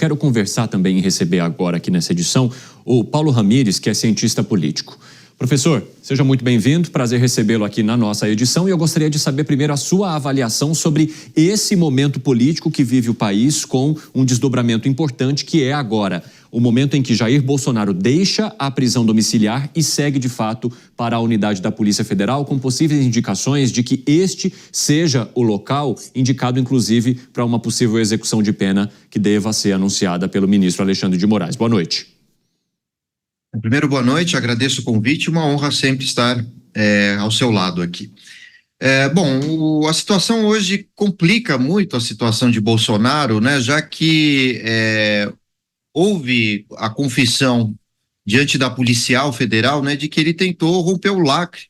quero conversar também e receber agora aqui nessa edição o Paulo Ramires, que é cientista político. Professor, seja muito bem-vindo, prazer recebê-lo aqui na nossa edição e eu gostaria de saber primeiro a sua avaliação sobre esse momento político que vive o país com um desdobramento importante que é agora o momento em que Jair Bolsonaro deixa a prisão domiciliar e segue de fato para a unidade da Polícia Federal com possíveis indicações de que este seja o local indicado inclusive para uma possível execução de pena que deva ser anunciada pelo ministro Alexandre de Moraes. Boa noite. Primeiro, boa noite, agradeço o convite, uma honra sempre estar ao seu lado aqui. A situação hoje complica muito a situação de Bolsonaro, né, já que houve a confissão diante da policial federal, né, de que ele tentou romper o lacre,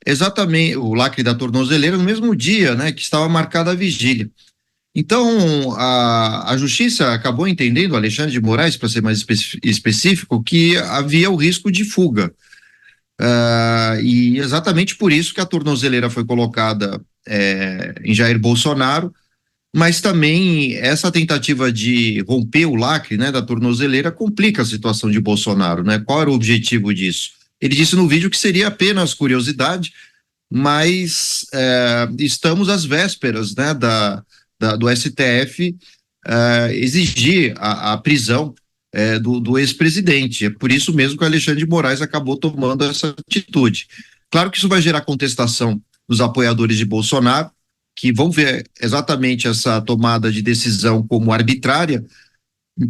exatamente o lacre da tornozeleira no mesmo dia, né, que estava marcada a vigília. Então, a Justiça acabou entendendo, Alexandre de Moraes, para ser mais específico, que havia o risco de fuga. E exatamente por isso que a tornozeleira foi colocada em Jair Bolsonaro, mas também essa tentativa de romper o lacre, né, da tornozeleira complica a situação de Bolsonaro, né? Qual era o objetivo disso? Ele disse no vídeo que seria apenas curiosidade, mas estamos às vésperas, né, do STF exigir a prisão do ex-presidente. É por isso mesmo que o Alexandre de Moraes acabou tomando essa atitude. Claro que isso vai gerar contestação dos apoiadores de Bolsonaro, que vão ver exatamente essa tomada de decisão como arbitrária,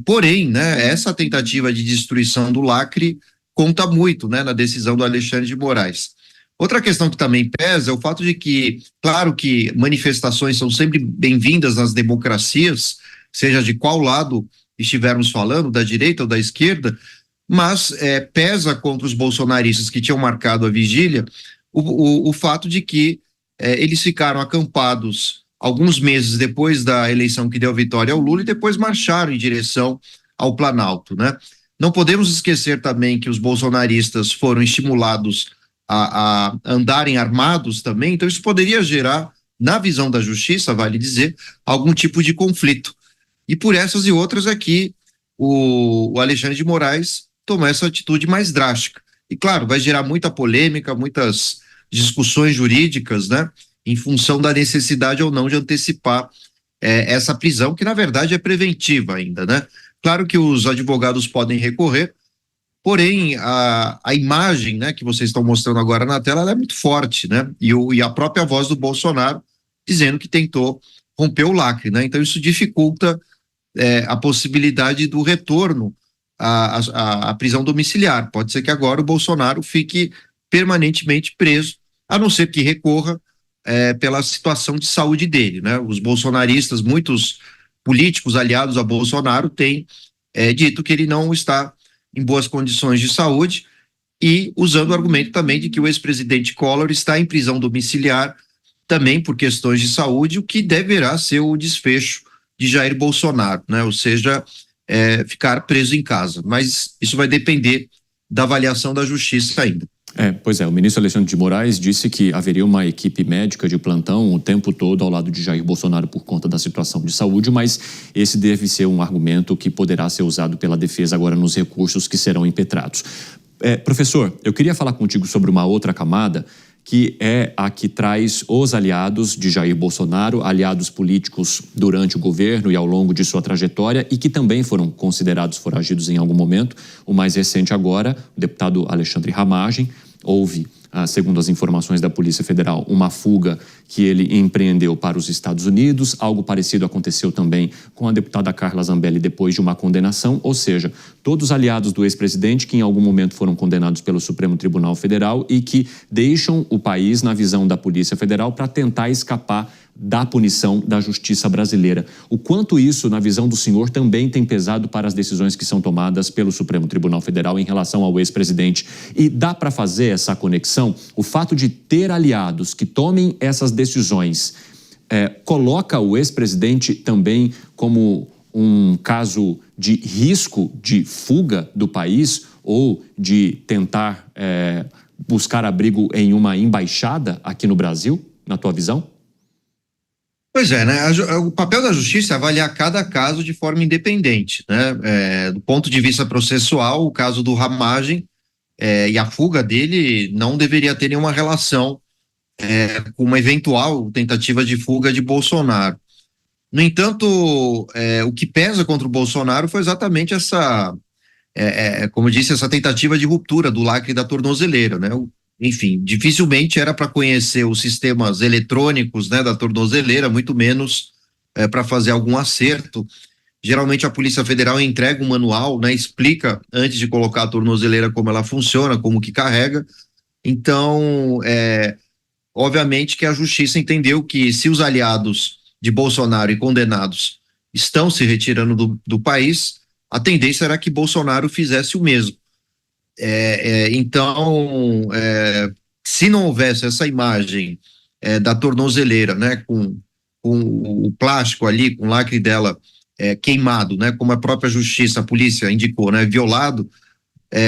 porém, né, essa tentativa de destruição do lacre conta muito, né, na decisão do Alexandre de Moraes. Outra questão que também pesa é o fato de que, claro que manifestações são sempre bem-vindas nas democracias, seja de qual lado estivermos falando, da direita ou da esquerda, mas pesa contra os bolsonaristas que tinham marcado a vigília o fato de que eles ficaram acampados alguns meses depois da eleição que deu vitória ao Lula e depois marcharam em direção ao Planalto, né? Não podemos esquecer também que os bolsonaristas foram estimulados a andarem armados também, então isso poderia gerar, na visão da Justiça, vale dizer, algum tipo de conflito. E por essas e outras é que o Alexandre de Moraes tomou essa atitude mais drástica. E claro, vai gerar muita polêmica, muitas discussões jurídicas, né, em função da necessidade ou não de antecipar essa prisão, que na verdade é preventiva ainda, né? Claro que os advogados podem recorrer, porém, a imagem, né, que vocês estão mostrando agora na tela, ela é muito forte, né? E a própria voz do Bolsonaro dizendo que tentou romper o lacre, né? Então isso dificulta a possibilidade do retorno à prisão domiciliar. Pode ser que agora o Bolsonaro fique permanentemente preso, a não ser que recorra pela situação de saúde dele, né? Os bolsonaristas, muitos políticos aliados a Bolsonaro têm dito que ele não está em boas condições de saúde e usando o argumento também de que o ex-presidente Collor está em prisão domiciliar também por questões de saúde, o que deverá ser o desfecho de Jair Bolsonaro, né? Ou seja, ficar preso em casa. Mas isso vai depender da avaliação da Justiça ainda. Pois é, o ministro Alexandre de Moraes disse que haveria uma equipe médica de plantão o tempo todo ao lado de Jair Bolsonaro por conta da situação de saúde, mas esse deve ser um argumento que poderá ser usado pela defesa agora nos recursos que serão impetrados. Professor, eu queria falar contigo sobre uma outra camada, que é a que traz os aliados de Jair Bolsonaro, aliados políticos durante o governo e ao longo de sua trajetória e que também foram considerados foragidos em algum momento. O mais recente agora, o deputado Alexandre Ramagem, houve, segundo as informações da Polícia Federal, uma fuga que ele empreendeu para os Estados Unidos. Algo parecido aconteceu também com a deputada Carla Zambelli depois de uma condenação, ou seja, todos aliados do ex-presidente que em algum momento foram condenados pelo Supremo Tribunal Federal e que deixam o país na visão da Polícia Federal para tentar escapar da punição da justiça brasileira. O quanto isso, na visão do senhor, também tem pesado para as decisões que são tomadas pelo Supremo Tribunal Federal em relação ao ex-presidente? E dá para fazer essa conexão? O fato de ter aliados que tomem essas decisões coloca o ex-presidente também como um caso de risco de fuga do país ou de tentar buscar abrigo em uma embaixada aqui no Brasil, na tua visão? Pois é, né? O papel da justiça é avaliar cada caso de forma independente, né? Do ponto de vista processual, o caso do Ramagem e a fuga dele não deveria ter nenhuma relação com uma eventual tentativa de fuga de Bolsonaro. No entanto, o que pesa contra o Bolsonaro foi exatamente essa, como eu disse, essa tentativa de ruptura do lacre da tornozeleira, né? Enfim, dificilmente era para conhecer os sistemas eletrônicos, né, da tornozeleira, muito menos para fazer algum acerto. Geralmente a Polícia Federal entrega um manual, né, explica antes de colocar a tornozeleira como ela funciona, como que carrega. Então, obviamente que a Justiça entendeu que se os aliados de Bolsonaro e condenados estão se retirando do país, a tendência era que Bolsonaro fizesse o mesmo. Então, se não houvesse essa imagem da tornozeleira, né, com o plástico ali, com o lacre dela queimado, né, como a própria justiça, a polícia indicou, né, violado,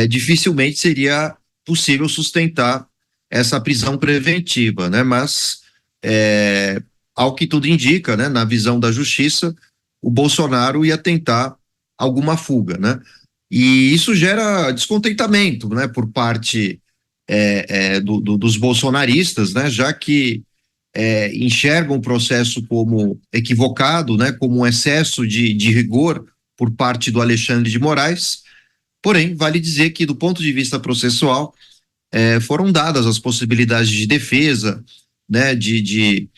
dificilmente seria possível sustentar essa prisão preventiva, né, mas ao que tudo indica, né, na visão da justiça, o Bolsonaro ia tentar alguma fuga, né? E isso gera descontentamento, né, por parte dos bolsonaristas, né, já que enxergam o processo como equivocado, né, como um excesso de rigor por parte do Alexandre de Moraes. Porém, vale dizer que, do ponto de vista processual, foram dadas as possibilidades de defesa, né, de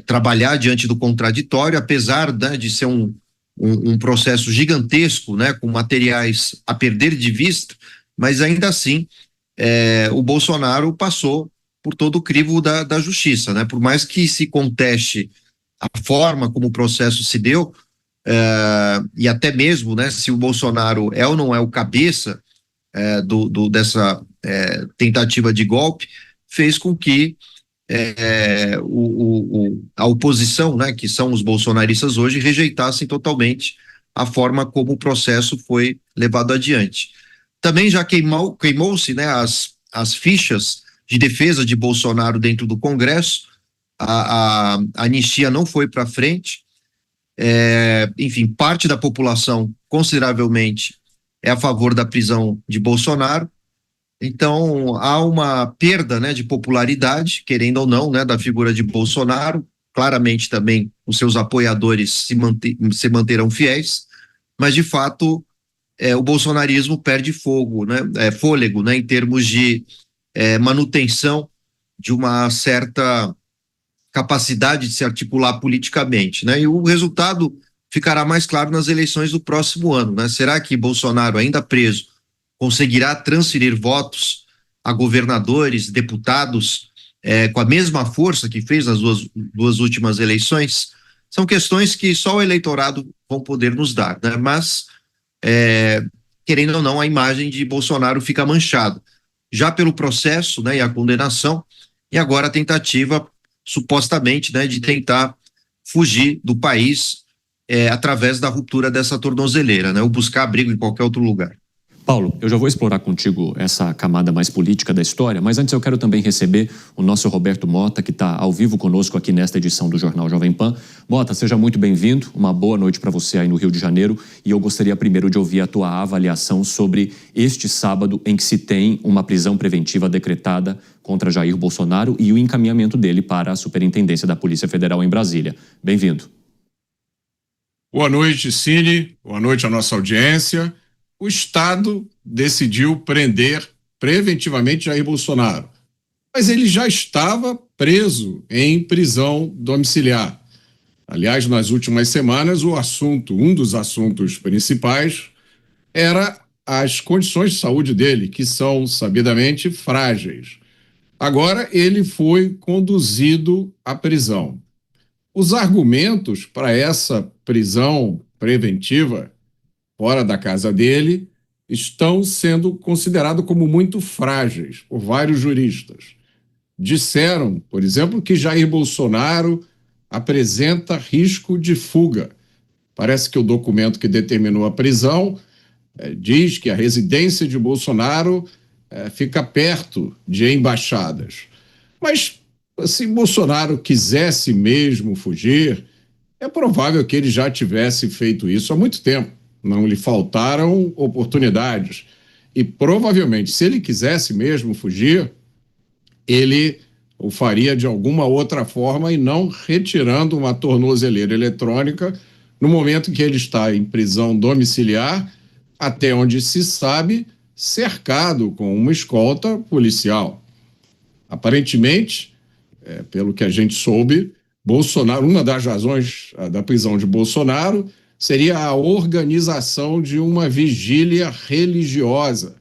trabalhar diante do contraditório, apesar, né, de ser um processo gigantesco, né, com materiais a perder de vista, mas ainda assim o Bolsonaro passou por todo o crivo da justiça, né? Por mais que se conteste a forma como o processo se deu, e até mesmo, né, se o Bolsonaro é ou não é o cabeça dessa tentativa de golpe, fez com que a oposição, né, que são os bolsonaristas hoje, rejeitassem totalmente a forma como o processo foi levado adiante. Também já queimou-se, né, as fichas de defesa de Bolsonaro dentro do Congresso, a anistia não foi para frente, enfim, parte da população consideravelmente é a favor da prisão de Bolsonaro. Então, há uma perda, né, de popularidade, querendo ou não, né, da figura de Bolsonaro. Claramente também os seus apoiadores se manterão fiéis, mas de fato o bolsonarismo perde fôlego, né, em termos de manutenção de uma certa capacidade de se articular politicamente, né? E o resultado ficará mais claro nas eleições do próximo ano, né? Será que Bolsonaro, ainda preso, conseguirá transferir votos a governadores, deputados, com a mesma força que fez nas duas últimas eleições? São questões que só o eleitorado vão poder nos dar, né? Mas, querendo ou não, a imagem de Bolsonaro fica manchada, já pelo processo, né, e a condenação, e agora a tentativa, supostamente, né, de tentar fugir do país através da ruptura dessa tornozeleira, né, ou buscar abrigo em qualquer outro lugar. Paulo, eu já vou explorar contigo essa camada mais política da história, mas antes eu quero também receber o nosso Roberto Mota, que está ao vivo conosco aqui nesta edição do Jornal Jovem Pan. Mota, seja muito bem-vindo, uma boa noite para você aí no Rio de Janeiro, e eu gostaria primeiro de ouvir a tua avaliação sobre este sábado em que se tem uma prisão preventiva decretada contra Jair Bolsonaro e o encaminhamento dele para a Superintendência da Polícia Federal em Brasília. Bem-vindo. Boa noite, Cine, boa noite à nossa audiência. O Estado decidiu prender preventivamente Jair Bolsonaro, mas ele já estava preso em prisão domiciliar. Aliás, nas últimas semanas, um dos assuntos principais era as condições de saúde dele, que são sabidamente frágeis. Agora ele foi conduzido à prisão. Os argumentos para essa prisão preventiva fora da casa dele, estão sendo considerados como muito frágeis por vários juristas. Disseram, por exemplo, que Jair Bolsonaro apresenta risco de fuga. Parece que o documento que determinou a prisão diz que a residência de Bolsonaro fica perto de embaixadas. Mas Se Bolsonaro quisesse mesmo fugir, é provável que ele já tivesse feito isso há muito tempo. Não lhe faltaram oportunidades. E provavelmente, se ele quisesse mesmo fugir, ele o faria de alguma outra forma e não retirando uma tornozeleira eletrônica no momento em que ele está em prisão domiciliar, até onde se sabe, cercado com uma escolta policial. Aparentemente, pelo que a gente soube, Bolsonaro, uma das razões da prisão de Bolsonaro seria a organização de uma vigília religiosa,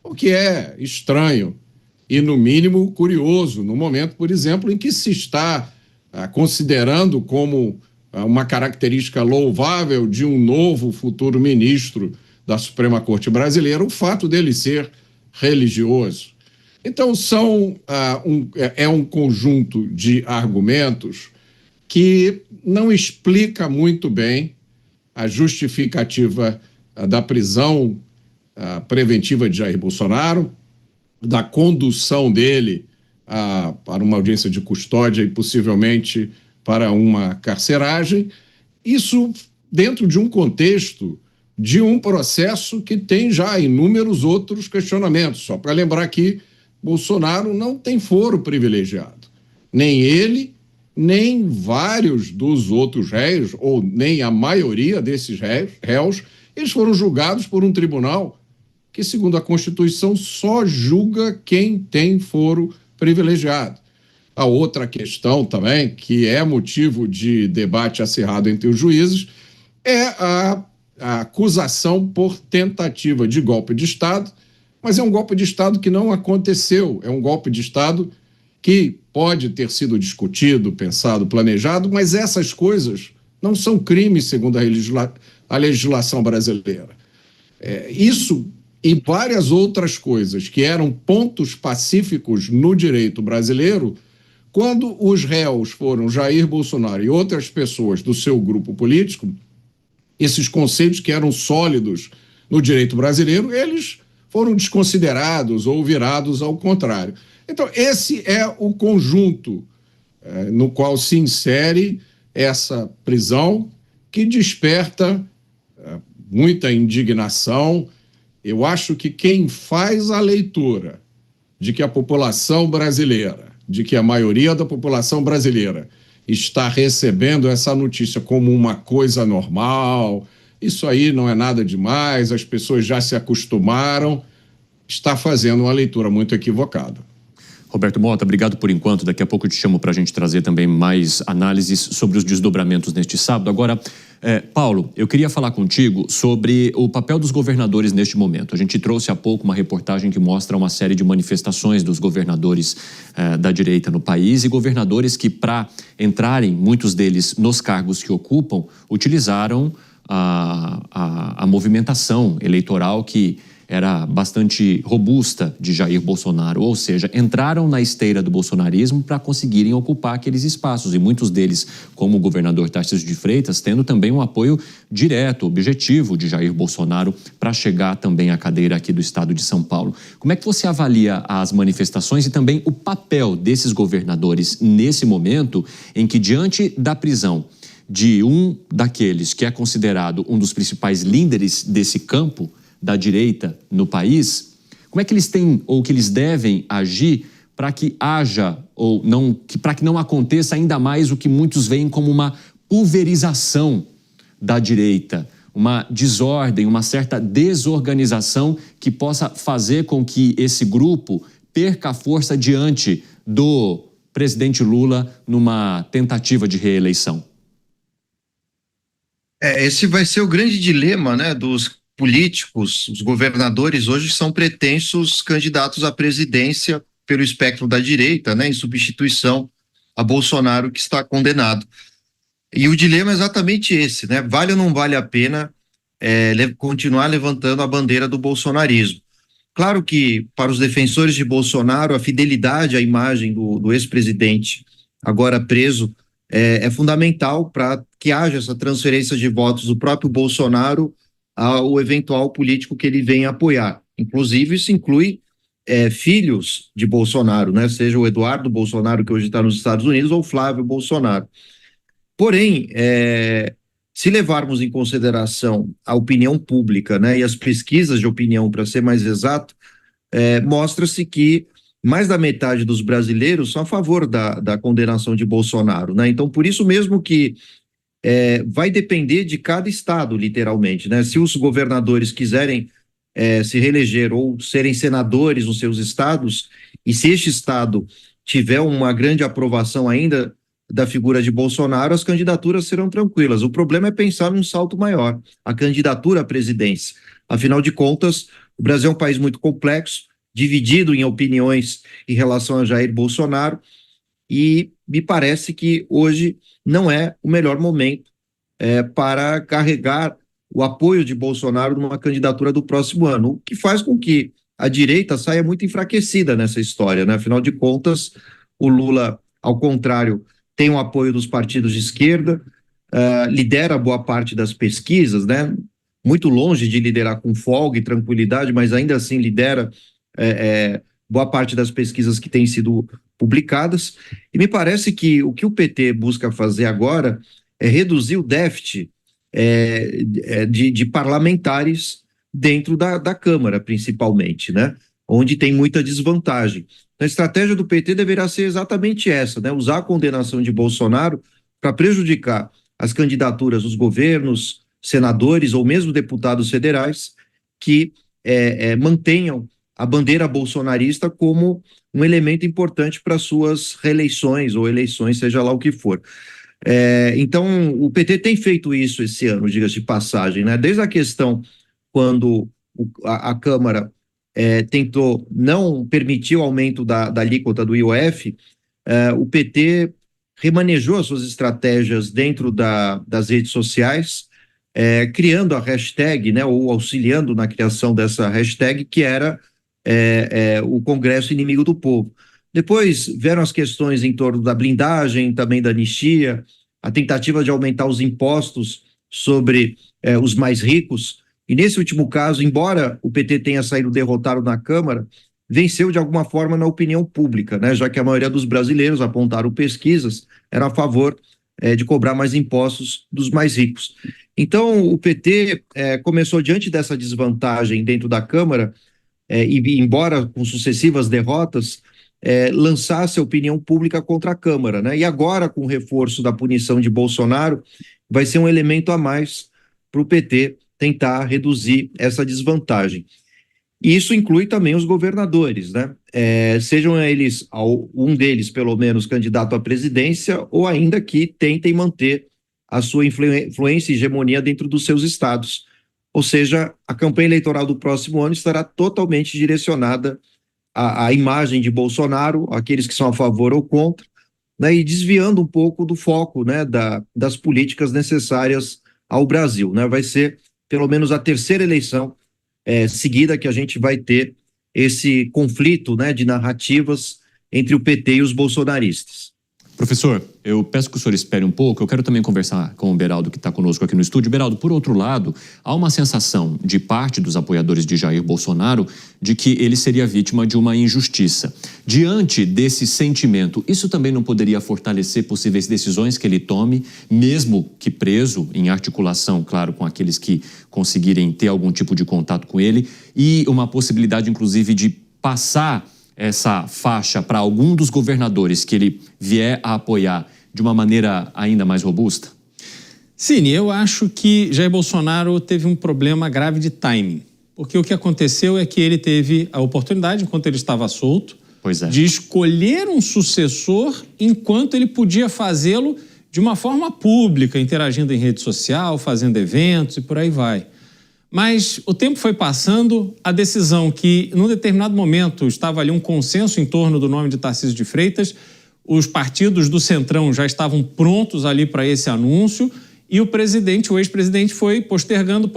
o que é estranho e, no mínimo, curioso, no momento, por exemplo, em que se está considerando como uma característica louvável de um novo futuro ministro da Suprema Corte Brasileira o fato dele ser religioso. Então, é um conjunto de argumentos que não explica muito bem a justificativa da prisão preventiva de Jair Bolsonaro, da condução dele para uma audiência de custódia e possivelmente para uma carceragem, isso dentro de um contexto de um processo que tem já inúmeros outros questionamentos. Só para lembrar que Bolsonaro não tem foro privilegiado. Nem ele, nem vários dos outros réus, ou nem a maioria desses réus, eles foram julgados por um tribunal que, segundo a Constituição, só julga quem tem foro privilegiado. A outra questão também, que é motivo de debate acirrado entre os juízes, é a acusação por tentativa de golpe de Estado, mas é um golpe de Estado que não aconteceu, é um golpe de Estado que pode ter sido discutido, pensado, planejado, mas essas coisas não são crimes segundo a legislação brasileira. Isso e várias outras coisas que eram pontos pacíficos no direito brasileiro, quando os réus foram Jair Bolsonaro e outras pessoas do seu grupo político, esses conceitos que eram sólidos no direito brasileiro, eles foram desconsiderados ou virados ao contrário. Então, esse é o conjunto no qual se insere essa prisão que desperta muita indignação. Eu acho que quem faz a leitura de que a população brasileira, de que a maioria da população brasileira está recebendo essa notícia como uma coisa normal, isso aí não é nada demais, as pessoas já se acostumaram, está fazendo uma leitura muito equivocada. Roberto Mota, obrigado por enquanto. Daqui a pouco eu te chamo para a gente trazer também mais análises sobre os desdobramentos neste sábado. Agora, Paulo, eu queria falar contigo sobre o papel dos governadores neste momento. A gente trouxe há pouco uma reportagem que mostra uma série de manifestações dos governadores da direita no país e governadores que, para entrarem, muitos deles, nos cargos que ocupam, utilizaram a movimentação eleitoral que era bastante robusta de Jair Bolsonaro, ou seja, entraram na esteira do bolsonarismo para conseguirem ocupar aqueles espaços, e muitos deles, como o governador Tarcísio de Freitas, tendo também um apoio direto, objetivo de Jair Bolsonaro para chegar também à cadeira aqui do estado de São Paulo. Como é que você avalia as manifestações e também o papel desses governadores nesse momento em que, diante da prisão de um daqueles que é considerado um dos principais líderes desse campo da direita no país, como é que eles têm ou que eles devem agir para que haja ou não, para que não aconteça ainda mais o que muitos veem como uma pulverização da direita, uma desordem, uma certa desorganização que possa fazer com que esse grupo perca a força diante do presidente Lula numa tentativa de reeleição? Esse vai ser o grande dilema, né, dos políticos. Os governadores hoje são pretensos candidatos à presidência pelo espectro da direita, né, em substituição a Bolsonaro, que está condenado. E o dilema é exatamente esse, né? Vale ou não vale a pena continuar levantando a bandeira do bolsonarismo? Claro que, para os defensores de Bolsonaro, a fidelidade à imagem do ex-presidente, agora preso, é fundamental para que haja essa transferência de votos do próprio Bolsonaro ao eventual político que ele venha apoiar. Inclusive, isso inclui filhos de Bolsonaro, né? Seja o Eduardo Bolsonaro, que hoje está nos Estados Unidos, ou o Flávio Bolsonaro. Porém, se levarmos em consideração a opinião pública, né, e as pesquisas de opinião, para ser mais exato, mostra-se que mais da metade dos brasileiros são a favor da condenação de Bolsonaro, né? Então, por isso mesmo que vai depender de cada estado, literalmente, né? Se os governadores quiserem se reeleger ou serem senadores nos seus estados, e se este estado tiver uma grande aprovação ainda da figura de Bolsonaro, as candidaturas serão tranquilas. O problema é pensar num salto maior, a candidatura à presidência. Afinal de contas, o Brasil é um país muito complexo, dividido em opiniões em relação a Jair Bolsonaro, e me parece que hoje não é o melhor momento para carregar o apoio de Bolsonaro numa candidatura do próximo ano, o que faz com que a direita saia muito enfraquecida nessa história, né? Afinal de contas, o Lula, ao contrário, tem o apoio dos partidos de esquerda, lidera boa parte das pesquisas, né? Muito longe de liderar com folga e tranquilidade, mas ainda assim lidera boa parte das pesquisas que têm sido publicadas. E me parece que o PT busca fazer agora é reduzir o déficit de parlamentares dentro da Câmara, principalmente, né? Onde tem muita desvantagem. A estratégia do PT deverá ser exatamente essa, né? Usar a condenação de Bolsonaro para prejudicar as candidaturas dos governos, senadores ou mesmo deputados federais que mantenham a bandeira bolsonarista como um elemento importante para suas reeleições ou eleições, seja lá o que for. Então, o PT tem feito isso esse ano, diga-se de passagem, né? Desde a questão quando a Câmara tentou não permitir o aumento da alíquota do IOF, o PT remanejou as suas estratégias dentro das redes sociais, criando a hashtag, né, ou auxiliando na criação dessa hashtag, que era o Congresso Inimigo do Povo. Depois vieram as questões em torno da blindagem, também da anistia, a tentativa de aumentar os impostos sobre os mais ricos, e nesse último caso, embora o PT tenha saído derrotado na Câmara, venceu de alguma forma na opinião pública, né? Já que a maioria dos brasileiros, apontaram pesquisas, era a favor de cobrar mais impostos dos mais ricos. Então, o PT começou, diante dessa desvantagem dentro da Câmara, e embora com sucessivas derrotas, lançasse a opinião pública contra a Câmara, né? E agora, com o reforço da punição de Bolsonaro, vai ser um elemento a mais para o PT tentar reduzir essa desvantagem. E isso inclui também os governadores, né? Sejam eles, um deles pelo menos, candidato à presidência, ou ainda que tentem manter a sua influência e hegemonia dentro dos seus estados. Ou seja, a campanha eleitoral do próximo ano estará totalmente direcionada à imagem de Bolsonaro, aqueles que são a favor ou contra, né, e desviando um pouco do foco, né, das políticas necessárias ao Brasil, né? Vai ser pelo menos a terceira eleição seguida que a gente vai ter esse conflito, né, de narrativas entre o PT e os bolsonaristas. Professor, eu peço que o senhor espere um pouco, eu quero também conversar com o Beraldo, que está conosco aqui no estúdio. Beraldo, por outro lado, há uma sensação de parte dos apoiadores de Jair Bolsonaro de que ele seria vítima de uma injustiça. Diante desse sentimento, isso também não poderia fortalecer possíveis decisões que ele tome, mesmo que preso, em articulação, claro, com aqueles que conseguirem ter algum tipo de contato com ele, e uma possibilidade, inclusive, de passar essa faixa para algum dos governadores que ele vier a apoiar de uma maneira ainda mais robusta? Cine, eu acho que Jair Bolsonaro teve um problema grave de timing. Porque o que aconteceu é que ele teve a oportunidade, enquanto ele estava solto, de escolher um sucessor enquanto ele podia fazê-lo de uma forma pública, interagindo em rede social, fazendo eventos e por aí vai. Mas o tempo foi passando, a decisão que, num determinado momento, estava ali um consenso em torno do nome de Tarcísio de Freitas, os partidos do Centrão já estavam prontos ali para esse anúncio e o ex-presidente foi postergando,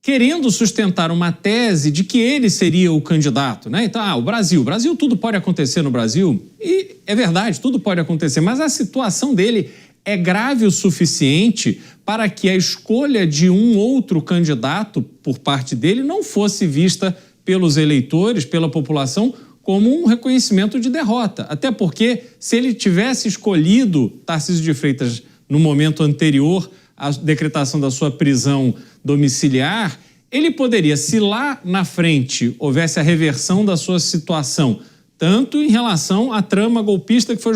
querendo sustentar uma tese de que ele seria o candidato, né? Então, o Brasil, tudo pode acontecer no Brasil, e é verdade, tudo pode acontecer, mas a situação dele é grave o suficiente para que a escolha de um outro candidato por parte dele não fosse vista pelos eleitores, pela população, como um reconhecimento de derrota. Até porque, se ele tivesse escolhido Tarcísio de Freitas no momento anterior à decretação da sua prisão domiciliar, ele poderia, se lá na frente houvesse a reversão da sua situação, tanto em relação à trama golpista que foi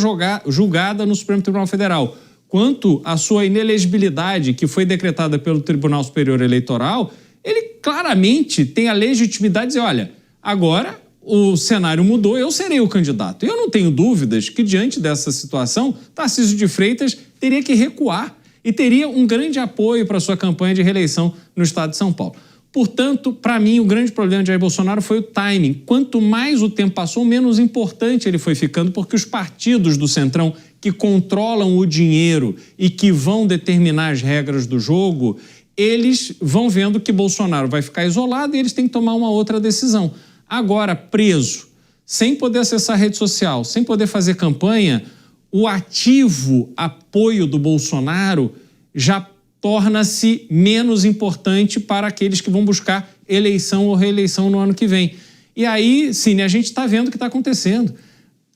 julgada no Supremo Tribunal Federal, quanto à sua inelegibilidade, que foi decretada pelo Tribunal Superior Eleitoral, ele claramente tem a legitimidade de dizer, olha, agora o cenário mudou, eu serei o candidato. Eu não tenho dúvidas que, diante dessa situação, Tarcísio de Freitas teria que recuar e teria um grande apoio para a sua campanha de reeleição no estado de São Paulo. Portanto, para mim, o grande problema de Jair Bolsonaro foi o timing. Quanto mais o tempo passou, menos importante ele foi ficando, porque os partidos do Centrão que controlam o dinheiro e que vão determinar as regras do jogo, eles vão vendo que Bolsonaro vai ficar isolado e eles têm que tomar uma outra decisão. Agora, preso, sem poder acessar a rede social, sem poder fazer campanha, o ativo apoio do Bolsonaro já torna-se menos importante para aqueles que vão buscar eleição ou reeleição no ano que vem. E aí, Cine, a gente está vendo o que está acontecendo.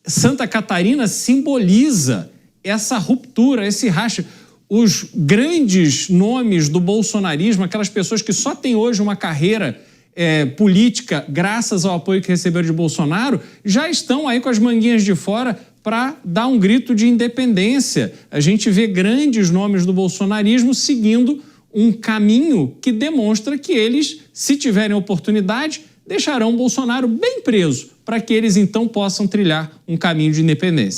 Santa Catarina simboliza essa ruptura, esse racha. Os grandes nomes do bolsonarismo, aquelas pessoas que só têm hoje uma carreira política graças ao apoio que receberam de Bolsonaro, já estão aí com as manguinhas de fora para dar um grito de independência. A gente vê grandes nomes do bolsonarismo seguindo um caminho que demonstra que eles, se tiverem oportunidade, deixarão Bolsonaro bem preso para que eles então possam trilhar um caminho de independência.